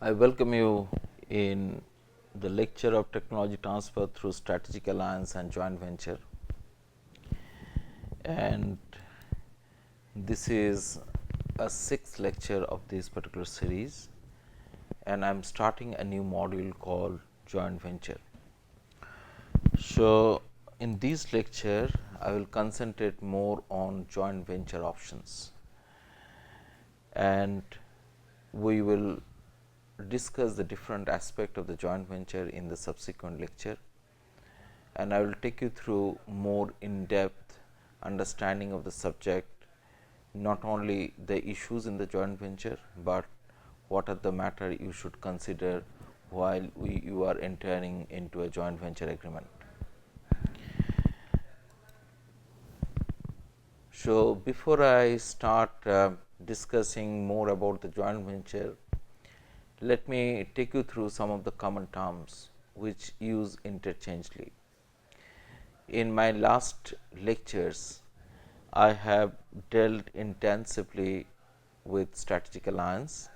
I welcome you in the lecture of technology transfer through strategic alliance and joint venture. And this is a sixth lecture of this particular series, and I am starting a new module called joint venture. So, in this lecture, I will concentrate more on joint venture options, and we will discuss the different aspect of the joint venture in the subsequent lecture, and I will take you through more in depth understanding of the subject, not only the issues in the joint venture, but what are the matter you should consider while you are entering into a joint venture agreement. So, before I start discussing more about the joint venture, let me take you through some of the common terms which use interchangeably. In my last lectures, I have dealt intensively with strategic alliance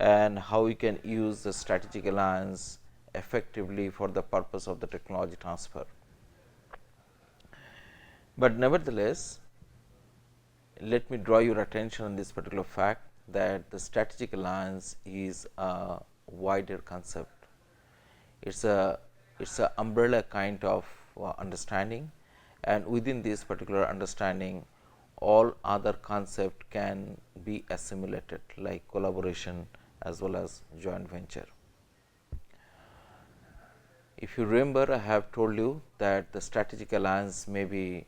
and how we can use the strategic alliance effectively for the purpose of the technology transfer. But nevertheless, let me draw your attention on this particular fact that the strategic alliance is a wider concept. It's a umbrella kind of understanding, and within this particular understanding all other concept can be assimilated like collaboration as well as joint venture. If you remember, I have told you that the strategic alliance may be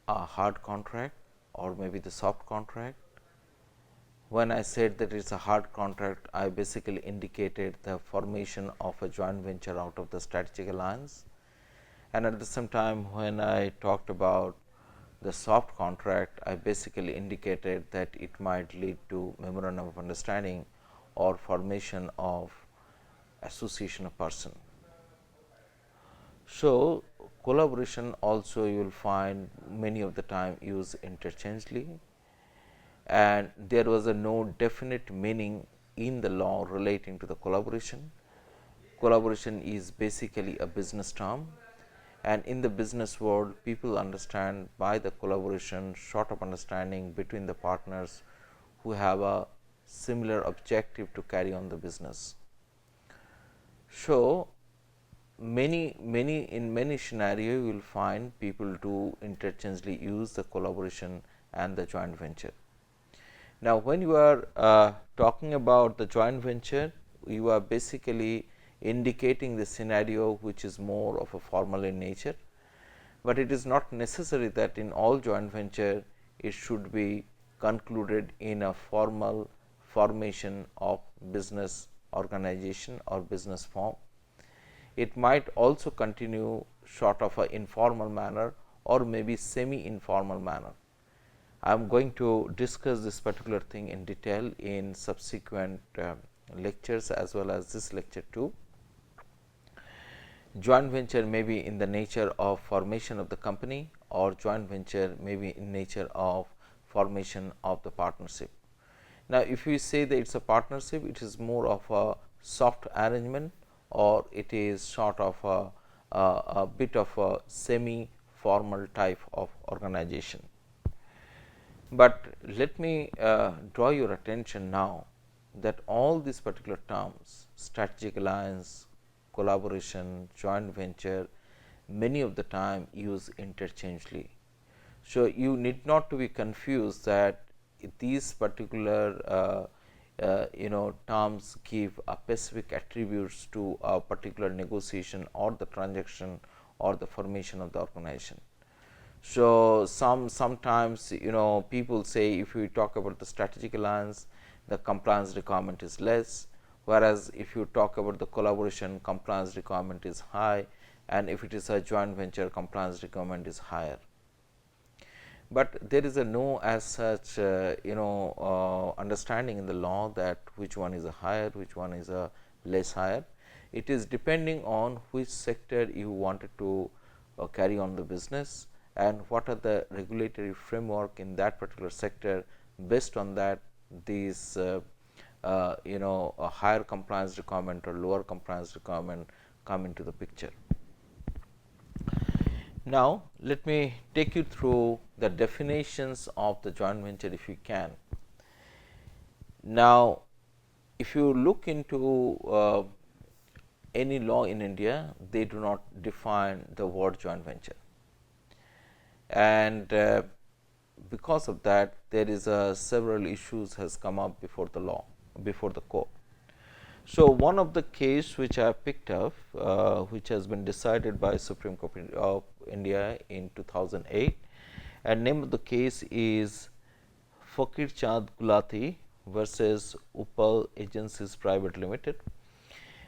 a hard contract or maybe the soft contract. When I said that it is a hard contract, I basically indicated the formation of a joint venture out of the strategic alliance, and at the same time when I talked about the soft contract, I basically indicated that it might lead to memorandum of understanding or formation of association of person. So, collaboration also you will find many of the time used interchangeably, and there was a no definite meaning in the law relating to the collaboration. Collaboration is basically a business term, and in the business world people understand by the collaboration sort of understanding between the partners who have a similar objective to carry on the business. So, many scenario you will find people to interchangeably use the collaboration and the joint venture. Now, when you are talking about the joint venture, you are basically indicating the scenario which is more of a formal in nature, but it is not necessary that in all joint venture it should be concluded in a formal formation of business organization or business form. It might also continue short of a informal manner or maybe semi informal manner. I am going to discuss this particular thing in detail in subsequent lectures as well as this lecture too. Joint venture may be in the nature of formation of the company, or joint venture may be in nature of formation of the partnership. Now, if you say that it is a partnership, it is more of a soft arrangement or it is sort of a bit of a semi formal type of organization. But let me draw your attention now that all these particular terms, strategic alliance, collaboration, joint venture, many of the time use interchangeably. So, you need not to be confused that these particular terms give a specific attributes to a particular negotiation or the transaction or the formation of the organization. So, sometimes people say if we talk about the strategic alliance, the compliance requirement is less, whereas if you talk about the collaboration, compliance requirement is high, and if it is a joint venture, compliance requirement is higher. But there is a no as such understanding in the law that which one is a higher, which one is a less higher. It is depending on which sector you wanted to carry on the business and what are the regulatory framework in that particular sector. Based on that, these a higher compliance requirement or lower compliance requirement come into the picture. Now, let me take you through the definitions of the joint venture if you can. Now, if you look into any law in India, they do not define the word joint venture, and because of that there is several issues has come up before the law, before the court. So, one of the case which I have picked up, which has been decided by Supreme Court of India in 2008, and name of the case is Fakir Chand Gulati versus Upal Agencies Private Limited.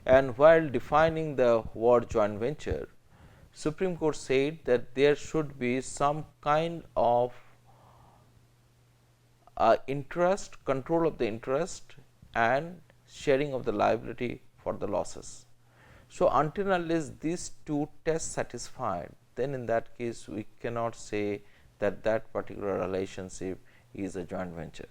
And while defining the word joint venture, Supreme Court said that there should be some kind of interest, control of the interest and sharing of the liability for the losses. So, until unless these two tests satisfied, then in that case we cannot say that that particular relationship is a joint venture.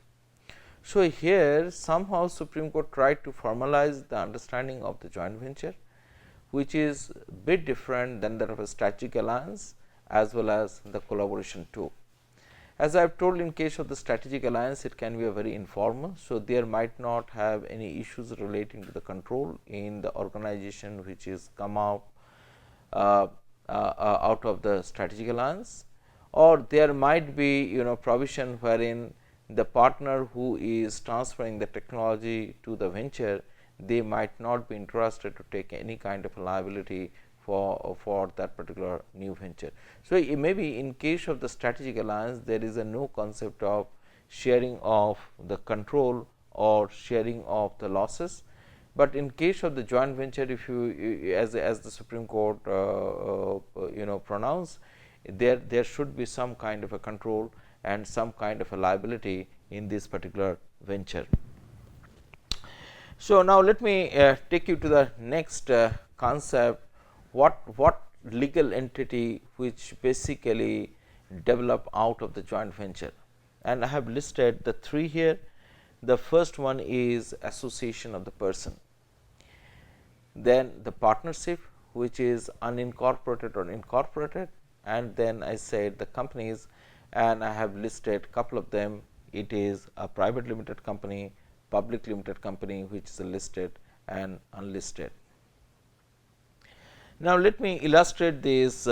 So, here somehow Supreme Court tried to formalize the understanding of the joint venture, which is bit different than that of a strategic alliance as well as the collaboration too. As I have told, in case of the strategic alliance, it can be a very informal. So, there might not have any issues relating to the control in the organization which is come out out of the strategic alliance, or there might be provision wherein the partner who is transferring the technology to the venture, they might not be interested to take any kind of liability for that particular new venture. So, it may be in case of the strategic alliance, there is a no concept of sharing of the control or sharing of the losses, but in case of the joint venture, if you as the Supreme Court pronounced, there should be some kind of a control and some kind of a liability in this particular venture. So, now let me take you to the next concept, what legal entity which basically develop out of the joint venture, and I have listed the three here. The first one is association of the person, then the partnership which is unincorporated or incorporated, and then I said the companies, and I have listed couple of them. It is a private limited company, public limited company which is listed and unlisted. Now, let me illustrate this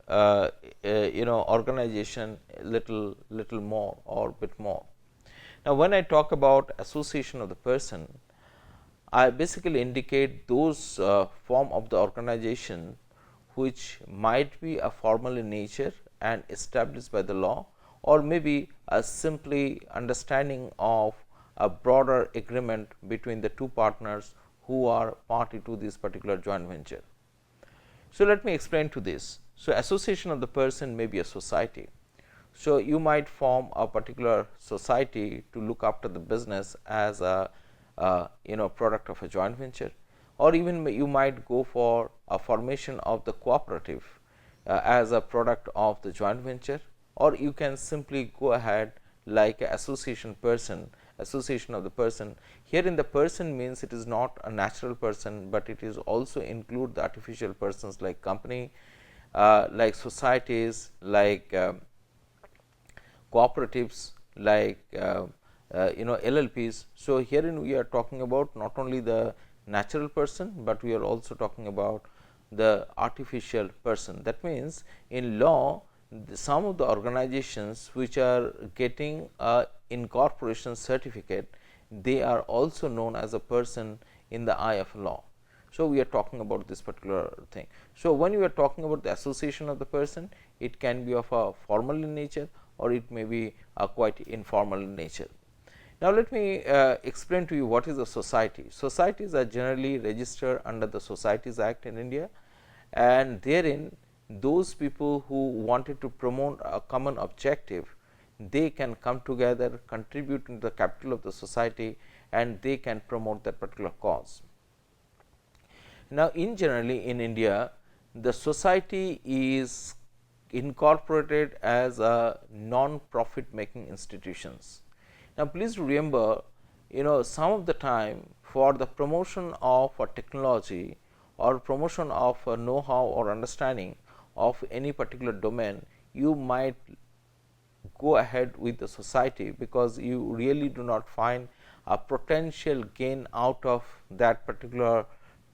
organization little more or bit more. Now, when I talk about association of the person, I basically indicate those form of the organization which might be a formal in nature and established by the law, or maybe a simply understanding of a broader agreement between the two partners who are party to this particular joint venture. So, let me explain to this. So, association of the person may be a society. So, you might form a particular society to look after the business as a product of a joint venture, or even you might go for a formation of the cooperative as a product of the joint venture, or you can simply go ahead like association person, association of the person. Here in the person means it is not a natural person, but it is also include the artificial persons like company, like societies, like cooperatives, like LLPs. So, herein we are talking about not only the natural person, but we are also talking about the artificial person. That means, in law some of the organizations which are getting a incorporation certificate, they are also known as a person in the eye of law. So, we are talking about this particular thing. So, when you are talking about the association of the person, it can be of a formal in nature, or it may be a quite informal in nature. Now, let me explain to you what is a society. Societies are generally registered under the Societies Act in India, and therein those people who wanted to promote a common objective, they can come together, contribute to the capital of the society, and they can promote that particular cause. Now, in generally in India, the society is incorporated as a non-profit making institutions. Now, please remember some of the time for the promotion of a technology or promotion of a know-how or understanding of any particular domain, you might go ahead with the society, because you really do not find a potential gain out of that particular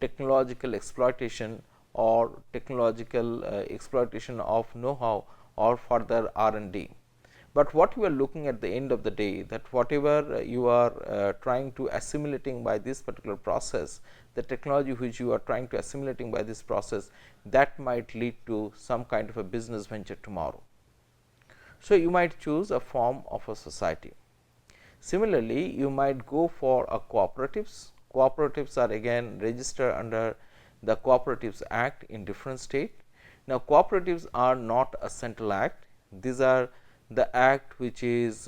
technological exploitation or technological exploitation of know-how or further R&D. But what you are looking at the end of the day, that whatever you are trying to assimilating by this particular process, the technology which you are trying to assimilating by this process, that might lead to some kind of a business venture tomorrow. So, you might choose a form of a society. Similarly, you might go for a cooperatives. Cooperatives are again registered under the Cooperatives Act in different state. Now, cooperatives are not a central act. These are the act which is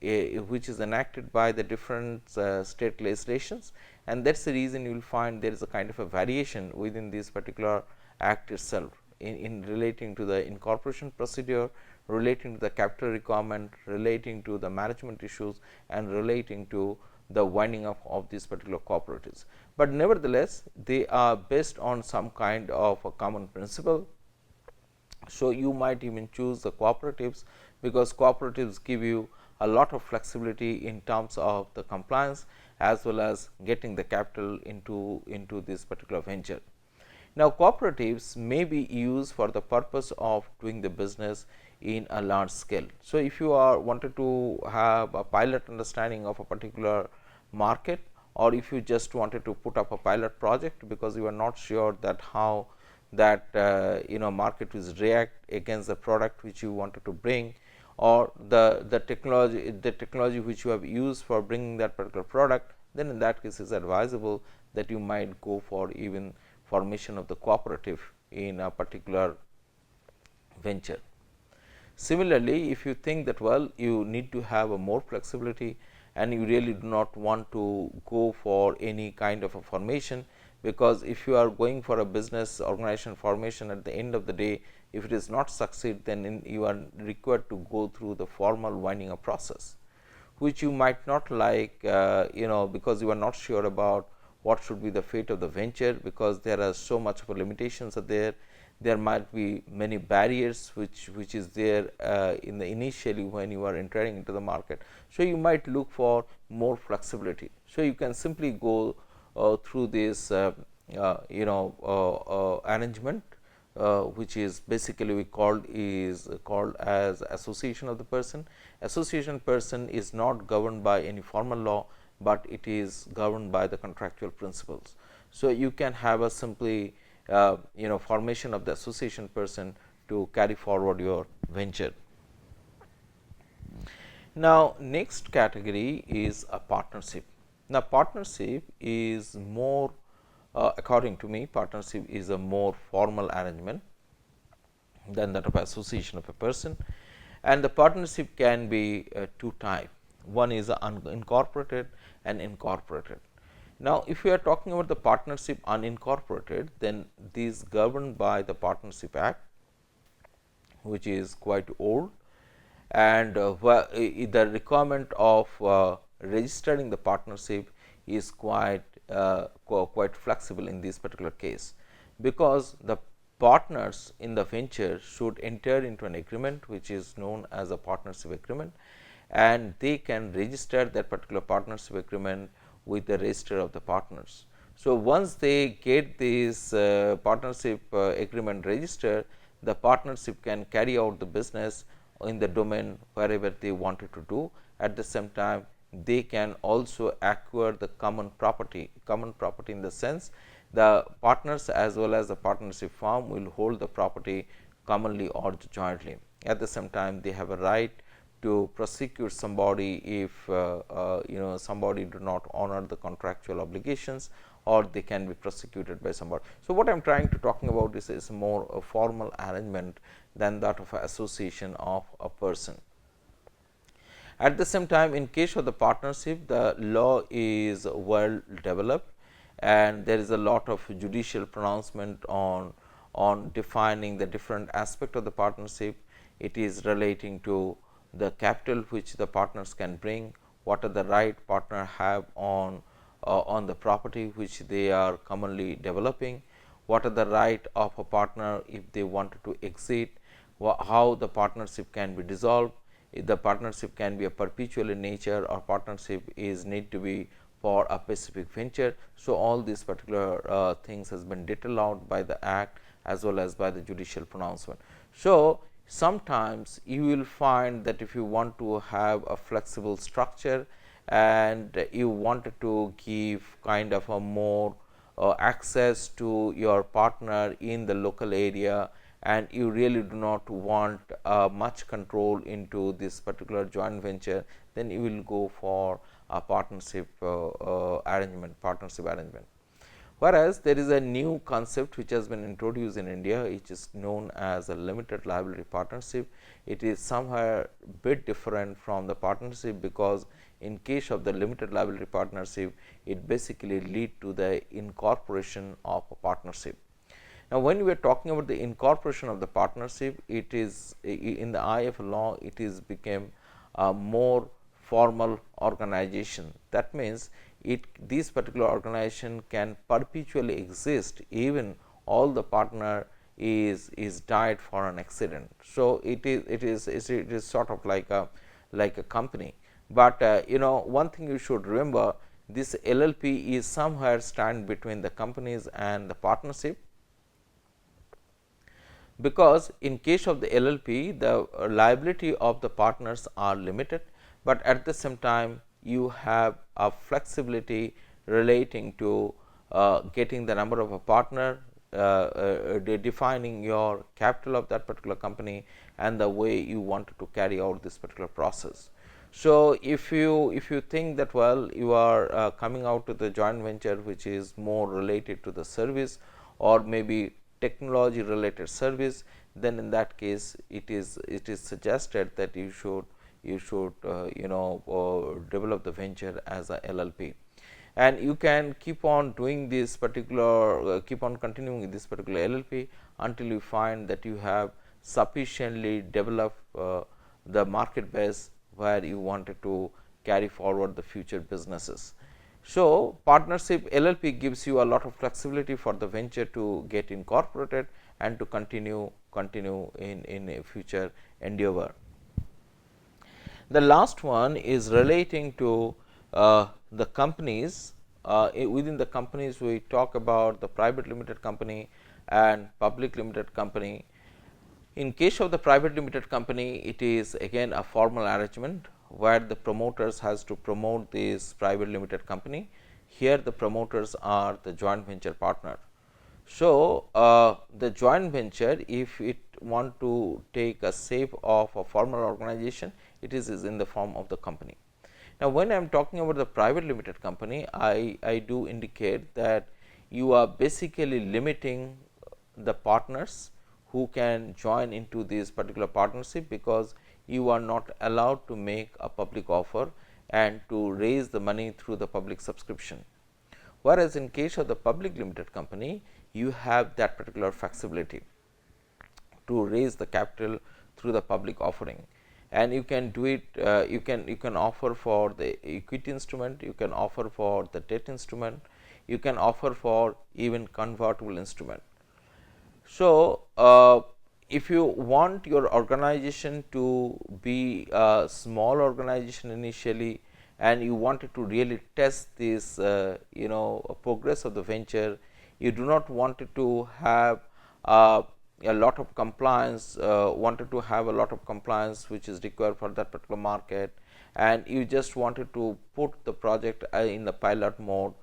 enacted by the different state legislations, and that is the reason you will find there is a kind of a variation within this particular act itself in relating to the incorporation procedure, relating to the capital requirement, relating to the management issues, and relating to the winding up of these particular cooperatives. But nevertheless, they are based on some kind of a common principle. So, you might even choose the cooperatives, because cooperatives give you a lot of flexibility in terms of the compliance as well as getting the capital into this particular venture. Now, cooperatives may be used for the purpose of doing the business in a large scale. So, if you are wanted to have a pilot understanding of a particular market, or if you just wanted to put up a pilot project because you are not sure that how that market will react against the product which you wanted to bring, or the technology which you have used for bringing that particular product, then in that case it is advisable that you might go for even formation of the cooperative in a particular venture. Similarly, if you think that you need to have a more flexibility and you really do not want to go for any kind of a formation, because if you are going for a business organization formation, at the end of the day, if it is not succeed, then you are required to go through the formal winding up process, which you might not like, because you are not sure about what should be the fate of the venture, because there are so much of limitations are there. There might be many barriers which is there in the initially when you are entering into the market. So, you might look for more flexibility. So, you can simply go through this arrangement, which is basically we called as association of the person. Association person is not governed by any formal law, but it is governed by the contractual principles. So, you can have a simply formation of the association person to carry forward your venture. Now, next category is a partnership. Now, partnership is more according to me, partnership is a more formal arrangement than that of association of a person, and the partnership can be two types. One is unincorporated and incorporated. Now, if we are talking about the partnership unincorporated, then this governed by the Partnership Act, which is quite old, and the requirement of registering the partnership is quite flexible in this particular case, because the partners in the venture should enter into an agreement which is known as a partnership agreement, and they can register that particular partnership agreement with the register of the partners. So, once they get this partnership agreement registered, the partnership can carry out the business in the domain wherever they wanted to do. At the same time, they can also acquire the common property in the sense the partners as well as the partnership firm will hold the property commonly or jointly. At the same time, they have a right to prosecute somebody if somebody do not honor the contractual obligations, or they can be prosecuted by somebody. So, what I am trying to talking about is more a formal arrangement than that of an association of a person. At the same time, in case of the partnership, the law is well developed, and there is a lot of judicial pronouncement on defining the different aspect of the partnership. It is relating to the capital which the partners can bring, what are the right partner have on the property which they are commonly developing, what are the right of a partner if they wanted to exit, how the partnership can be dissolved, if the partnership can be a perpetual in nature or partnership is need to be for a specific venture. So, all these particular things has been detailed out by the act as well as by the judicial pronouncement. So, sometimes you will find that if you want to have a flexible structure and you wanted to give kind of a more access to your partner in the local area, and you really do not want much control into this particular joint venture, then you will go for a partnership arrangement. Whereas, there is a new concept which has been introduced in India, which is known as a limited liability partnership. It is somewhere bit different from the partnership, because in case of the limited liability partnership, it basically lead to the incorporation of a partnership. Now, when we are talking about the incorporation of the partnership, it is in the eye of law, it is became a more formal organization. That means, this particular organization can perpetually exist even all the partner is died for an accident. So, it is sort of like a company, but one thing you should remember, this LLP is somewhere stand between the companies and the partnership, because in case of the LLP the liability of the partners are limited, but at the same time you have a flexibility relating to getting the number of a partner, defining your capital of that particular company and the way you wanted to carry out this particular process. So, if you think that you are coming out to the joint venture which is more related to the service or maybe technology related service, then in that case it is suggested that you should develop the venture as a LLP, and you can keep on doing this particular keep on continuing this particular LLP until you find that you have sufficiently developed the market base where you wanted to carry forward the future businesses. So, partnership LLP gives you a lot of flexibility for the venture to get incorporated and to continue in a future endeavor. The last one is relating to the companies. Within the companies, we talk about the private limited company and public limited company. In case of the private limited company, it is again a formal arrangement where the promoters has to promote this private limited company. Here the promoters are the joint venture partner. So, the joint venture, if it want to take a shape of a formal organization, it is in the form of the company. Now, when I am talking about the private limited company, I do indicate that you are basically limiting the partners who can join into this particular partnership, because you are not allowed to make a public offer and to raise the money through the public subscription. Whereas, in case of the public limited company, you have that particular flexibility to raise the capital through the public offering, and you can do it. You can offer for the equity instrument, you can offer for the debt instrument, you can offer for even convertible instrument. So, if you want your organization to be a small organization initially, and you wanted to really test this progress of the venture, you do not want it to have a lot of compliance, wanted to have a lot of compliance which is required for that particular market, and you just wanted to put the project in the pilot mode,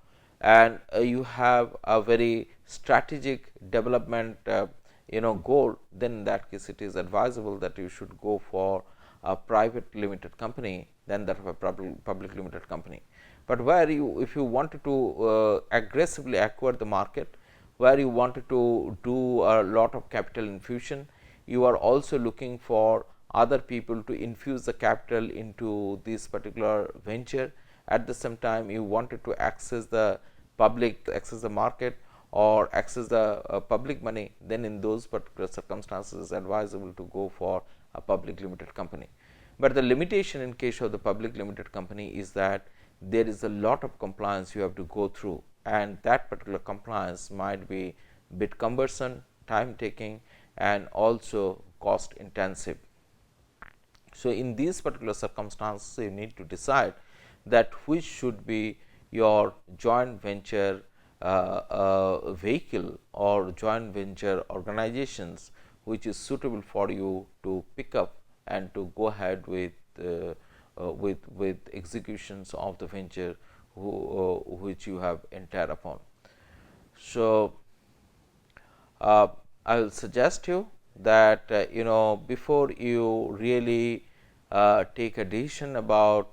and you have a very strategic development goal, then in that case it is advisable that you should go for a private limited company than that of a public limited company. But where if you wanted to aggressively acquire the market, where you wanted to do a lot of capital infusion, you are also looking for other people to infuse the capital into this particular venture. At the same time, you wanted to access the market or access the public money, then in those particular circumstances it is advisable to go for a public limited company. But the limitation in case of the public limited company is that there is a lot of compliance you have to go through, and that particular compliance might be bit cumbersome, time taking, and also cost intensive. So, in these particular circumstances, you need to decide that which should be your joint venture vehicle or joint venture organizations which is suitable for you to pick up and to go ahead with executions of the venture which you have entered upon. So, I will suggest you that before you really take a decision about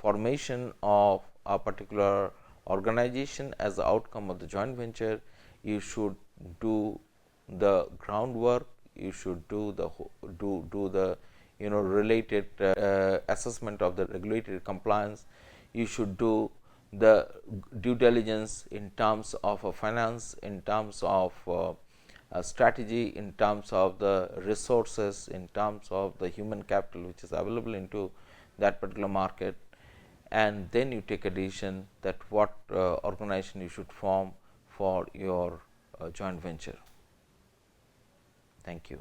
formation of a particular organization as the outcome of the joint venture, you should do the groundwork, you should do the related assessment of the regulatory compliance, you should do the due diligence in terms of finance, in terms of strategy, in terms of the resources, in terms of the human capital which is available into that particular market, and then you take a decision that what organization you should form for your joint venture. Thank you.